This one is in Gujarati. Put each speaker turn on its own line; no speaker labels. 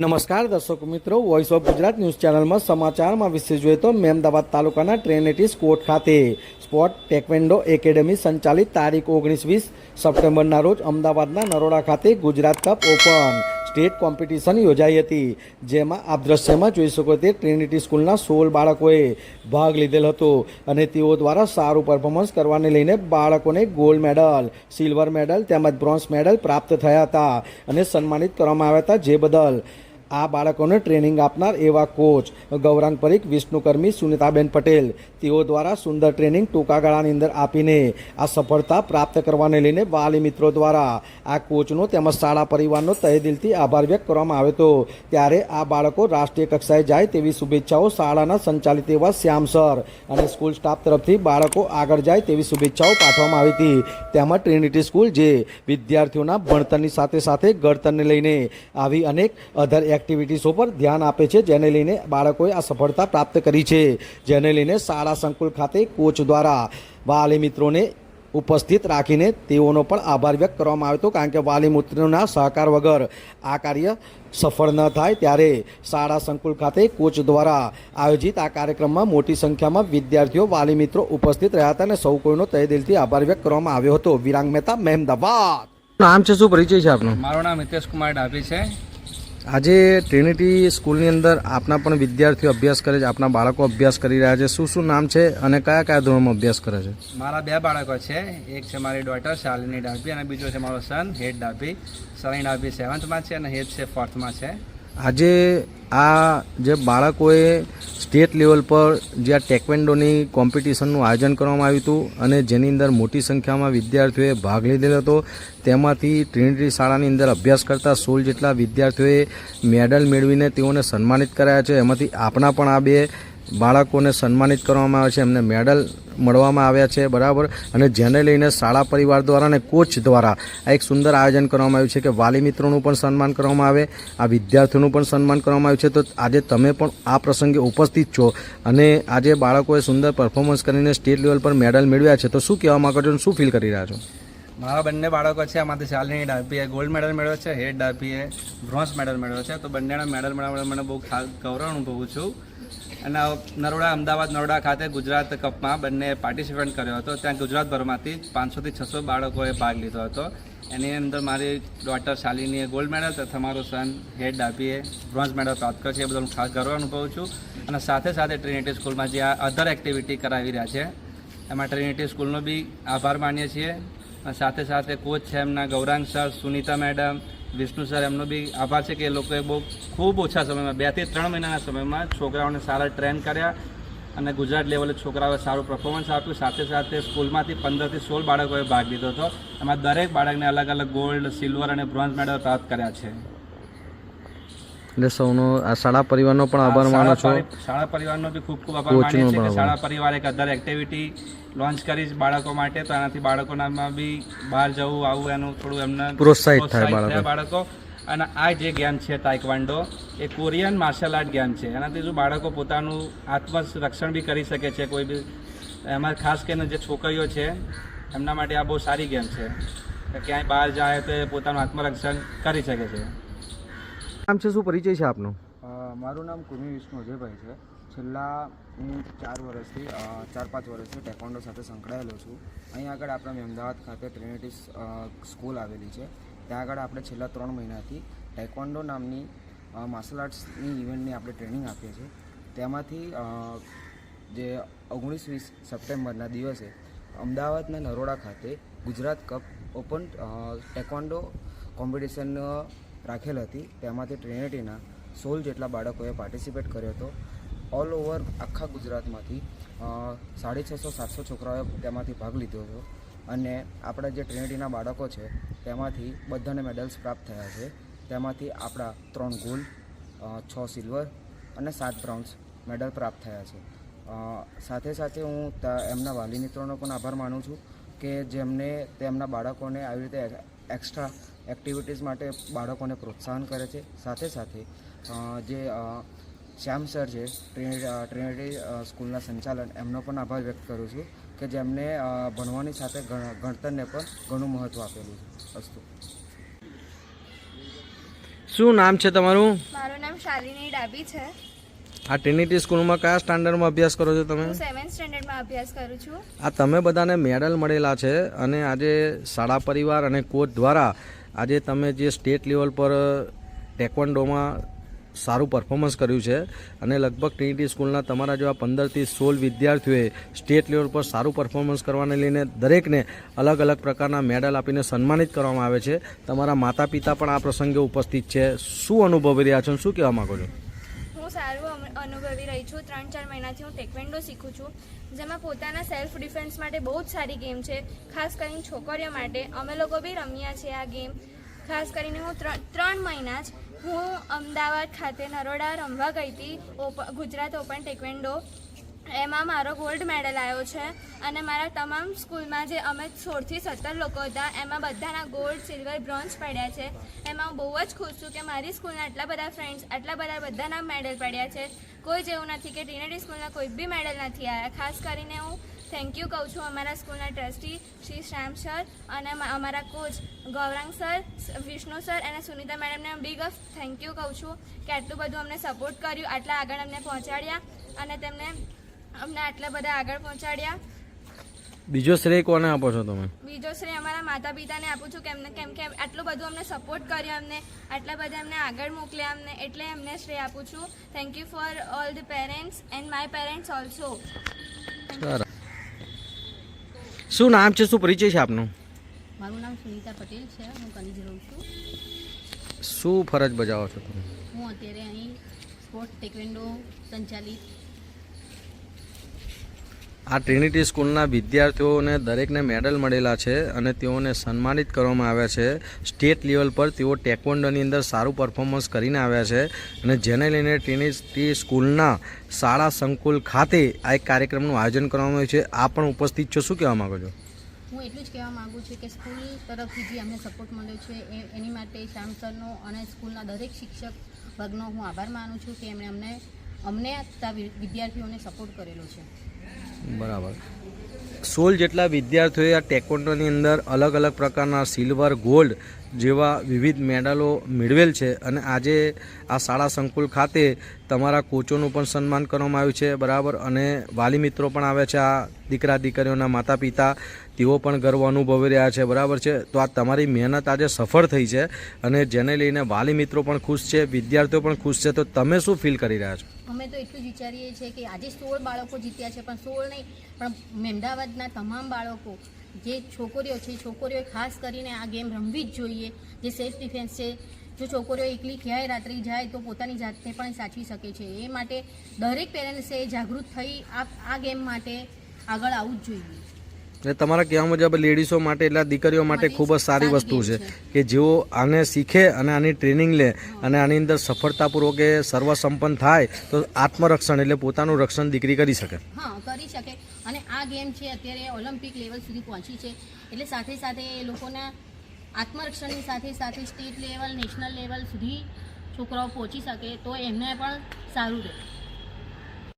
નમસ્કાર દર્શક મિત્રો, વોઇસ ઓફ ગુજરાત ન્યૂઝ ચેનલમાં સમાચારમાં વિશેષ જોઈએ તો મહેમદાવાદ તાલુકાના ટ્રિનિટી કોર્ટ ખાતે સ્પોર્ટ ટેકવેન્ડો એકેડેમી સંચાલિત તારીખ 19-20 સપ્ટેમ્બરના રોજ અમદાવાદના નરોડા ખાતે Gujarat cup open state competition યોજાઈ હતી, જેમાં આપ દ્રશ્યમાં જોઈ શકો તે ટ્રિનિટી સ્કૂલના 16 બાળકોએ ભાગ લીધેલ હતો અને તેઓ દ્વારા સારું પરફોર્મન્સ કરવાને લઈને બાળકોને ગોલ્ડ મેડલ, સિલ્વર મેડલ તેમજ બ્રોન્ઝ મેડલ પ્રાપ્ત થયા હતા અને સન્માનિત કરવામાં આવ્યા હતા, જે બદલ આ બાળકોને ટ્રેનિંગ આપનાર એવા કોચ ગૌરાંગ પરીખ, વિષ્ણુકર્મી, સુનિતાબેન પટેલ તેઓ દ્વારા સુંદર ટ્રેનિંગ ટૂંકા ગાળાની અંદર આપીને આ સફળતા પ્રાપ્ત કરવાને લઈને વાલી મિત્રો દ્વારા આ કોચનો તેમજ શાળા પરિવારનો તહેદિલથી આભાર વ્યક્ત કરવામાં આવ્યો હતો। ત્યારે આ બાળકો રાષ્ટ્રીય કક્ષાએ જાય તેવી શુભેચ્છાઓ શાળાના સંચાલિત એવા શ્યામ સર અને સ્કૂલ સ્ટાફ તરફથી બાળકો આગળ જાય તેવી શુભેચ્છાઓ પાઠવવામાં આવી હતી। તેમજ ટ્રિનિટી સ્કૂલ જે વિદ્યાર્થીઓના ભણતરની સાથે સાથે ઘડતરને લઈને આવી અનેક અધર એક્ટિવિટીઝો પર ધ્યાન આપે છે, જેને લઈને બાળકોએ આ સફળતા પ્રાપ્ત કરી છે, જેને લઈને શાળા સંકુલ ખાતે કોચ દ્વારા વાલી મિત્રોને ઉપસ્થિત રાખીને તેઓનો પણ આભાર વ્યક્ત કરવામાં આવ્યો હતો, કારણ કે વાલી મિત્રોના સહકાર વગર આ કાર્ય સફળ ન થાય। ત્યારે શાળા સંકુલ ખાતે કોચ દ્વારા આયોજિત આ કાર્યક્રમમાં મોટી સંખ્યામાં વિદ્યાર્થીઓ, વાલી મિત્રો ઉપસ્થિત રહ્યા હતા અને સૌ કોઈનો તહેદિલથી આભાર વ્યક્ત કરવામાં આવ્યો હતો। વિરાંગ મહેતા, મહેમદાવાદ। નામ છે, શું પરિચય છે આપનો?
મારું નામ હિતેશ કુમાર ડાભી છે।
આજે ટ્રિનિટી સ્કૂલની અંદર આપના પણ વિદ્યાર્થીઓ અભ્યાસ કરે છે, આપના બાળકો અભ્યાસ કરી રહ્યા છે, શું શું નામ છે અને કયા કયા ધોરણમાં અભ્યાસ કરે છે?
મારા 2 બાળકો છે, એક છે મારી ડોટર શાલિની ડાભી અને બીજો છે મારો સન હેડ ડાભી। શાલિની ડાભી 7th છે અને હેડ છે 4th છે।
આજે આ જે બાળકોએ સ્ટેટ લેવલ પર જે આ ટેકવેન્ડોની કોમ્પિટિશનનું આયોજન કરવામાં આવ્યું હતું અને જેની અંદર મોટી સંખ્યામાં વિદ્યાર્થીઓએ ભાગ લીધેલો હતો, તેમાંથી ટ્રિનિટી શાળાની અંદર અભ્યાસ કરતા 16 જેટલા વિદ્યાર્થીઓએ મેડલ મેળવીને તેઓને સન્માનિત કરાયા છે। એમાંથી આપણા પણ આ 2 બાળકોને સન્માનિત કરવામાં આવે છે, એમને મેડલ મળવામાં આવ્યા છે, બરાબર। અને જેને લઈને શાળા પરિવાર દ્વારા અને કોચ દ્વારા આ એક સુંદર આયોજન કરવામાં આવ્યું છે કે વાલી મિત્રોનું પણ સન્માન કરવામાં આવે, આ વિદ્યાર્થીઓનું પણ સન્માન કરવામાં આવ્યું છે। તો આજે તમે પણ આ પ્રસંગે ઉપસ્થિત છો અને આજે બાળકોએ સુંદર પરફોર્મન્સ કરીને સ્ટેટ લેવલ પર મેડલ મેળવ્યા છે, તો શું કહેવા માગો છો અને શું ફીલ કરી રહ્યા છો?
મારા બંને બાળકો છે, આમાંથી શાલિની ડાભીએ ગોલ્ડ મેડલ મેળવ્યો છે, હેડ ડાભીએ બ્રોન્ઝ મેડલ મેળવ્યો છે। તો બંનેના મેડલ મેળવવા મને બહુ ગૌરવ અનુભવું છું। અને નરોડા ખાતે ગુજરાત કપમાં બંને પાર્ટિસિપેટ કર્યો હતો, ત્યાં ગુજરાતભરમાંથી 500 થી 600 બાળકોએ ભાગ લીધો હતો। એની અંદર મારી ડોટર શાલિનીએ ગોલ્ડ મેડલ તથા મારો સન હેડ ડાભીએ બ્રોન્ઝ મેડલ પ્રાપ્ત કર્યો છે, એ બદલ હું ખાસ ગર્વ અનુભવું છું। અને સાથે સાથે ટ્રિનિટી સ્કૂલમાં જે આ અધર એક્ટિવિટી કરાવી રહ્યા છે એમાં ટ્રિનિટી સ્કૂલનો બી આભાર માનીએ છીએ। અને સાથે સાથે કોચ છે એમના Gaurang sir, Sunita madam, Vishnu sir, એમનો બી આભાર છે કે એ લોકોએ બહુ ખૂબ ઓછા સમયમાં 2 થી 3 મહિનાના સમયમાં છોકરાઓને સારા ટ્રેન કર્યા અને ગુજરાત લેવલે છોકરાઓએ સારું પરફોર્મન્સ આપ્યું। સાથે સાથે સ્કૂલમાંથી 15 થી 16 બાળકોએ ભાગ લીધો હતો, એમાં દરેક બાળકને અલગ અલગ ગોલ્ડ, સિલ્વર અને બ્રોન્ઝ મેડલ પ્રાપ્ત કર્યા છે।
એટલે સૌનો આ શાળા પરિવારનો પણ આભાર માનો છો?
શાળા પરિવારનો બી ખૂબ ખૂબ આભાર માનીએ છીએ કે શાળા પરિવારે એક અધર એક્ટિવિટી લોન્ચ કરી બાળકો માટે, તો એનાથી બાળકોનામાં બી બહાર જવું આવું એનું થોડું એમને
પ્રોત્સાહિત થાય
બાળકો। અને આ જે ગેમ છે તાઇક્વાન્ડો, એ કોરિયન માર્શલ આર્ટ ગેમ છે, એનાથી જો બાળકો પોતાનું આત્મરક્ષણ બી કરી શકે છે કોઈ બી, એમાં ખાસ કરીને જે છોકરીઓ છે એમના માટે આ બહુ સારી ગેમ છે કે ક્યાંય બહાર જાય તો એ પોતાનું આત્મરક્ષણ કરી શકે છે।
નામ છે, શું પરિચય છે આપનો?
મારું નામ કુમી વિષ્ણુ અજયભાઈ છે। છેલ્લા હું 4-5 વર્ષથી ટેકવાન્ડો સાથે સંકળાયેલો છું। અહીં આગળ આપણે અમદાવાદ ખાતે ટ્રિનિટી સ્કૂલ આવેલી છે, ત્યાં આગળ આપણે છેલ્લા 3 મહિનાથી ટેકવાન્ડો નામની માર્શલ આર્ટ્સની ઇવેન્ટની આપણે ટ્રેનિંગ આપીએ છીએ। તેમાંથી જે 19-20 સપ્ટેમ્બરના દિવસે અમદાવાદના નરોડા ખાતે ગુજરાત કપ ઓપન ટેકવાન્ડો કોમ્પિટિશન રાખેલ હતી, તેમાંથી ટ્રિનિટીના 16 જેટલા બાળકોએ પાર્ટિસિપેટ કર્યો હતો। ઓલ ઓવર આખા ગુજરાતમાંથી 650-700 છોકરાઓએ તેમાંથી ભાગ લીધો હતો અને આપણા જે ટ્રિનિટીના બાળકો છે તેમાંથી બધાને મેડલ્સ પ્રાપ્ત થયા છે। તેમાંથી આપણા 3 ગોલ્ડ, 6 સિલ્વર અને 7 બ્રોન્ઝ મેડલ પ્રાપ્ત થયા છે। સાથે સાથે હું એમના વાલી મિત્રોનો પણ આભાર માનું છું કે જેમને તેમના બાળકોને આવી રીતે એક્સ્ટ્રા એક્ટિવિટીઝ માટે બાળકોને પ્રોત્સાહન કરે છે। સાથે સાથે જે શ્યામ સર છે ટ્રિનિટી સ્કૂલના સંચાલન, એમનો પણ આભાર વ્યક્ત કરું છું કે જેમને ભણવાની સાથે ગણતરને પણ ઘણું મહત્ત્વ આપેલું છે। અસ્તુ।
શું નામ છે તમારું?
મારું નામ શાલિની ડાબી છે.
આ ટ્રિનિટી સ્કૂલમાં કયા સ્ટાન્ડર્ડમાં અભ્યાસ કરો છો તમે?
હું 7th સ્ટેન્ડર્ડમાં અભ્યાસ કરું છું.
આ તમે બધાને મેડલ મળેલા છે અને આજે શાળા પરિવાર અને કોચ દ્વારા આજે તમે જે સ્ટેટ લેવલ પર ટેકવોન્ડોમાં સારું પરફોર્મન્સ કર્યું છે અને લગભગ ટ્રિનિટી સ્કૂલના તમારા જેવા 15થી 16 વિદ્યાર્થીઓએ સ્ટેટ લેવલ પર સારું પરફોર્મન્સ કરવાને લઈને દરેકને અલગ અલગ પ્રકારના મેડલ આપીને સન્માનિત કરવામાં આવે છે. તમારા માતા પિતા પણ આ પ્રસંગે ઉપસ્થિત છે. શું અનુભવી રહ્યા છો, શું કહેવા માગો છો?
હું સારું અનુભવી રહી છું. 3-4 મહિનાથી હું ટેકવેન્ડો શીખું છું, જેમાં પોતાના સેલ્ફ ડિફેન્સ માટે બહુ જ સારી ગેમ છે. ખાસ કરીને છોકરીઓ માટે અમે લોકો બી રમ્યા છીએ આ ગેમ. ખાસ કરીને હું 3 મહિના જ હું અમદાવાદ ખાતે નરોડા રમવા ગઈ હતી ગુજરાત ઓપન ટેકવેન્ડો. એમાં મારો ગોલ્ડ મેડલ આવ્યો છે અને મારા તમામ સ્કૂલમાં જે અમે 16થી 17 લોકો હતા એમાં બધાના ગોલ્ડ, સિલ્વર, બ્રોન્ઝ પડ્યા છે. એમાં હું બહુ જ ખુશ છું કે મારી સ્કૂલના આટલા બધા ફ્રેન્ડ્સ, આટલા બધાના મેડલ પડ્યા છે. કોઈ જેવું નથી કે ટ્રિનિટી સ્કૂલના કોઈ બી મેડલ નથી આવ્યા. ખાસ કરીને હું થેન્ક યુ કહું છું અમારા સ્કૂલના ટ્રસ્ટી શ્રી શ્યામ સર અને અમારા coach Gaurang sir, Vishnu sir અને સુનિતા મેડમને બિગ ઓફ થેન્ક યુ કહું છું કે આટલું બધું અમને સપોર્ટ કર્યું, આટલા આગળ અમને પહોંચાડ્યા અને તેમને અમને આટલા બધા આગળ પહોંચાડ્યા.
બીજો શ્રેય કોને આપો છો તમે?
બીજો શ્રેય અમારા માતા પિતાને આપું છું કેમ કે આટલું બધું અમને સપોર્ટ કર્યો, અમને આટલા બધા અમને આગળ મોકલ્યા અમને, એટલે એમને શ્રેય આપું છું. Thank you for all the parents and my parents also.
શું નામ છે, શું પરિચય છે આપનો?
મારું નામ સુનિતા પટેલ છે. હું કનીજ રહું છું.
શું ફરજ બજાવો છો તમે?
હું અત્યારે અહીં સ્પોર્ટ ટેકવેન્ડો સંચાલિત.
આ ટ્રિનિટી સ્કૂલના વિદ્યાર્થીઓને દરેકને મેડલ મળેલા છે અને તેઓને સન્માનિત કરવામાં આવ્યા છે. સ્ટેટ લેવલ પર તેઓ ટેકવોન્ડોની અંદર સારું પરફોર્મન્સ કરીને આવ્યા છે અને જેને લઈને ટ્રિનિટી સ્કૂલના શાળા સંકુલ ખાતે આ એક કાર્યક્રમનું આયોજન કરવામાં આવ્યું છે. આ પણ ઉપસ્થિત છો, શું કહેવા માગો છો?
હું એટલું જ કહેવા માગું છું કે સ્કૂલ તરફથી જે અમને સપોર્ટ મળ્યો છે એની માટે શ્યામ સરનો અને સ્કૂલના દરેક શિક્ષક વર્ગનો હું આભાર માનું છું કે એમણે અમને વિદ્યાર્થીઓને સપોર્ટ કરેલો છે.
બરાબર. 16 જેટલા વિદ્યાર્થીઓએ આ ટેકવોન્ડોની અંદર અલગ અલગ પ્રકારના સિલ્વર, ગોલ્ડ જેવા વિવિધ મેડલો મેળવેલ છે અને આજે આ શાળા સંકુલ ખાતે તમારા કોચોનું પણ સન્માન કરવામાં આવ્યું છે. બરાબર. અને વાલી મિત્રો પણ આવે છે, આ દીકરા દીકરીઓના માતા પિતા, તેઓ પણ ગર્વ અનુભવી રહ્યા છે. બરાબર છે. તો આ તમારી મહેનત આજે સફળ થઈ છે અને જેને લઈને વાલી મિત્રો પણ ખુશ છે, વિદ્યાર્થીઓ પણ ખુશ છે. તો તમે શું ફીલ કરી રહ્યા છો?
અમે તો એટલું જ વિચારીએ છીએ કે આજે 16 બાળકો જીત્યા છે, પણ 16 નહીં પણ અમદાવાદના તમામ બાળકો જે છોકરીઓ છે, છોકરીઓએ ખાસ કરીને આ ગેમ રમવી જ જોઈએ. જે સેલ્ફ ડિફેન્સ છે, જો છોકરીઓ એકલી ક્યાંય રાત્રે જાય તો પોતાની જાતને પણ સાચવી શકે છે. એ માટે દરેક પેરેન્ટ્સે જાગૃત થઈ આ ગેમ માટે આગળ આવવું જ જોઈએ.
એટલે તમારા કહેવા મુજબ લેડીઝો માટે, એટલે દીકરીઓ માટે ખૂબ જ સારી વસ્તુ છે કે જેઓ આને શીખે અને આની ટ્રેનિંગ લે અને આની અંદર સફળતાપૂર્વક એ સર્વસંપન્ન થાય તો આત્મરક્ષણ એટલે પોતાનું રક્ષણ દીકરી કરી શકે.
હા, કરી શકે. અને આ ગેમ છે અત્યારે ઓલિમ્પિક લેવલ સુધી પહોંચી છે, એટલે સાથે સાથે એ લોકોના આત્મરક્ષણની સાથે સાથે સ્ટેટ લેવલ, નેશનલ લેવલ સુધી છોકરાઓ પહોંચી શકે તો એમને પણ સારું રહે.